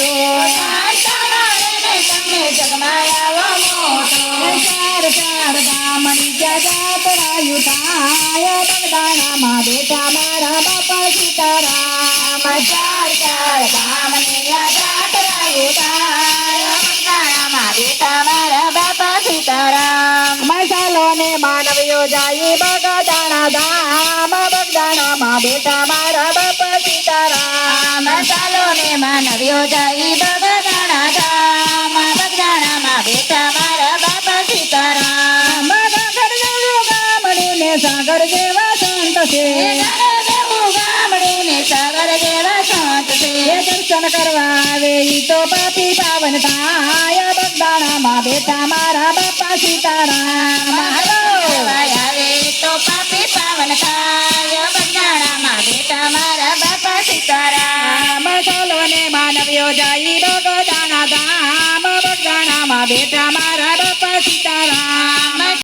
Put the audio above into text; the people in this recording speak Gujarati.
મોટો તમને જગમાં આવો મોટો ચાર ચાર ગામની જાતરાયું થાય બગદાણામાં બેઠા મારા બાપા સીતારામ ચાર ચાર ગામની જાતરાયું થાય બગદાણામાં બેઠા મારા બાપા સીતારામ મસાલો ને માનવીઓ જાય બગદાણા ધામ બગદાણામાં બેઠા મારા બાપા સીતારામ મસાલો ને માનવ્યો જાય બગદાણા ધામ બગદાણામાં બેઠા મારા બાપા સીતારામ સાગર જેવું ગામડું ને સાગર જેવા સંત છે દેવું ગામડું ને સાગર જેવા સંત છે એ દર્શન કરવા આવે ઈ તો પાપી પાવન થાય બગદાણામાં બેઠા મારા બાપા સીતારામ આવે તો પાપી પાવન થાય બગદાણામાં બેઠા મારા બાપા સીતારામ મસાલો ને માનવ્યો જાય બગદાણા ધામ બગદાણામાં બેઠા